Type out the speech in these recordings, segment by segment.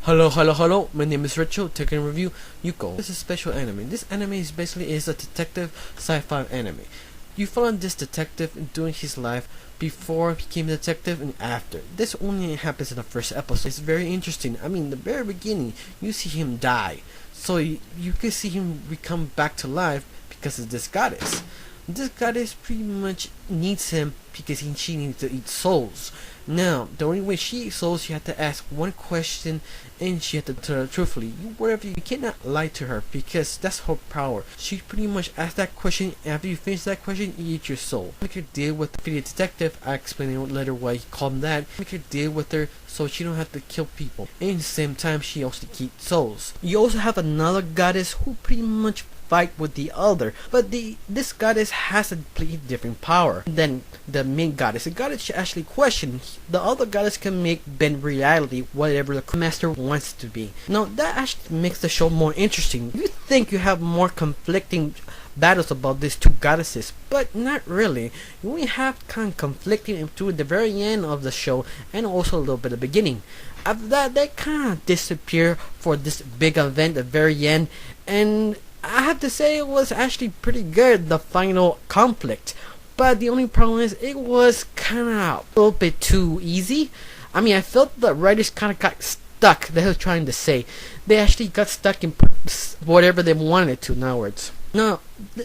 Hello, my name is Richo, taking a review Yuko. This is a special anime. This anime is basically a detective sci-fi anime. You follow this detective during his life before he became a detective and after. This only happens in the first episode. It's very interesting. I mean, the very beginning, you see him die. So you can see him come back to life because of this goddess. This goddess pretty much needs him because she needs to eat souls. Now, the only way she eats souls, you have to ask one question and she had to tell her truthfully. You cannot lie to her because that's her power. She pretty much asks that question, and after you finish that question, you eat your soul. Make her deal with the detective. I explain later why he called him that. Make her deal with her so she don't have to kill people. And at the same time, she also keeps souls. You also have another goddess who pretty much fight with the other, but this goddess has a completely different power than the main goddess. The goddess actually question. The other goddess can make bend reality whatever the master wants to be. Now that actually makes the show more interesting. You think you have more conflicting battles about these two goddesses, but not really. You only have kind of conflicting to the very end of the show and also a little bit of the beginning. After that, they kind of disappear for this big event at the very end, and I have to say it was actually pretty good, the final conflict. But the only problem is it was kind of a little bit too easy. I mean, I felt the writers kind of got stuck. They were trying to say they actually got stuck in whatever they wanted to. In other words, now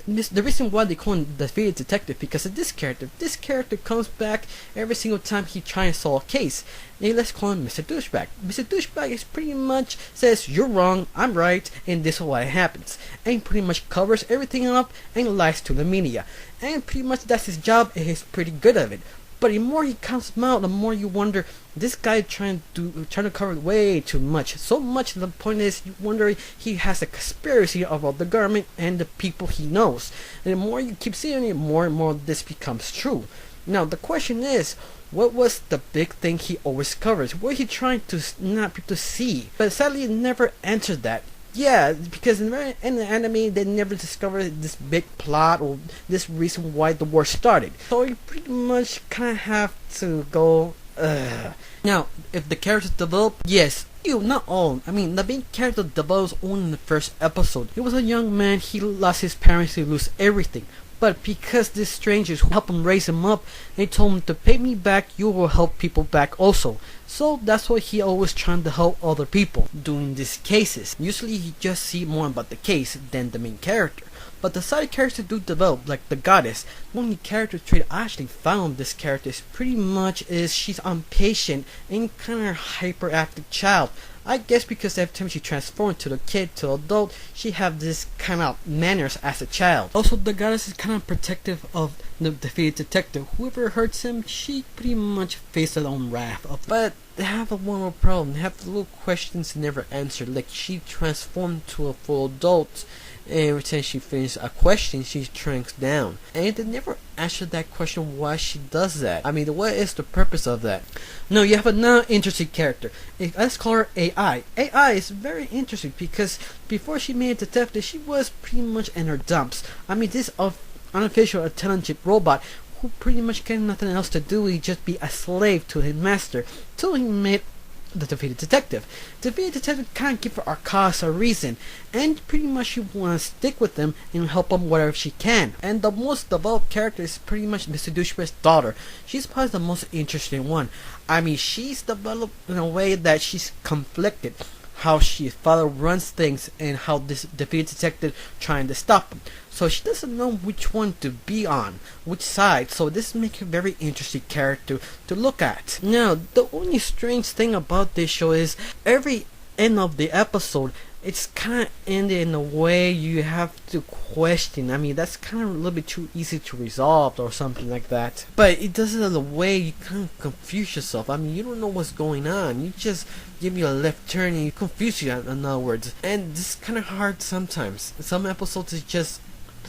the reason why they call him the defeated detective because of this character. This character comes back every single time he tries to solve a case. And let's call him Mr. Douchebag. Mr. Douchebag is pretty much says you're wrong, I'm right, and this is why it happens. And he pretty much covers everything up and lies to the media. And pretty much that's his job, and he's pretty good at it. But the more he comes out, the more you wonder, this guy trying to cover way too much. So much the point is you wonder he has a conspiracy about the government and the people he knows. And the more you keep seeing it, more and more this becomes true. Now the question is, what was the big thing he always covers? What he trying to not people to see? But sadly it never answered that. Yeah, because in the anime they never discovered this big plot or this reason why the war started. So you pretty much kind of have to go. Now, if the characters develop, yes. Not all. I mean, the main character develops only in the first episode. He was a young man. He lost his parents. He lose everything. But because these strangers who helped him raise him up, they told him to pay me back, you will help people back also. So that's why he always trying to help other people doing these cases. Usually he just see more about the case than the main character. But the side characters do develop, like the goddess. The only character trait I actually found this character is pretty much is she's impatient and kind of hyperactive child. I guess because every time she transforms to the kid to adult, she have this kind of manners as a child. Also, the goddess is kind of protective of the defeated detective. Whoever hurts him, she pretty much faces her own wrath. But they have one more problem. They have little questions never answered. Like she transformed to a full adult, and every time she finishes a question, she shrinks down. And they never answer that question why she does that. I mean, what is the purpose of that? No, you have another interesting character. Let's call her AI. AI is very interesting because before she made a detective, she was pretty much in her dumps. I mean, this unofficial intelligent robot who pretty much got nothing else to do, he just be a slave to his master till he made the defeated detective. The defeated detective can't give our cause a reason, and pretty much she wants to stick with him and help him whatever she can. And the most developed character is pretty much Mr. Douchebag's daughter. She's probably the most interesting one. I mean, she's developed in a way that she's conflicted. How she father runs things and how this defeated detective trying to stop him. So she doesn't know which one to be on, which side. So this makes a very interesting character to look at. Now, the only strange thing about this show is every end of the episode, it's kind of ended in a way you have to question. I mean, that's kind of a little bit too easy to resolve or something like that. But it does it in a way you kind of confuse yourself. I mean, you don't know what's going on. You just give you a left turn and you confuse you in other words. And this is kind of hard sometimes. Some episodes is just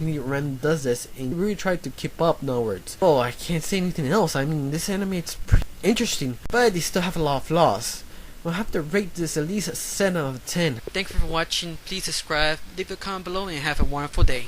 random does this and you really try to keep up in other words. Oh, I can't say anything else. I mean, this anime it's pretty interesting, but they still have a lot of flaws. We'll have to rate this at least a 7 out of 10. Thank you for watching. Please subscribe, leave a comment below, and have a wonderful day.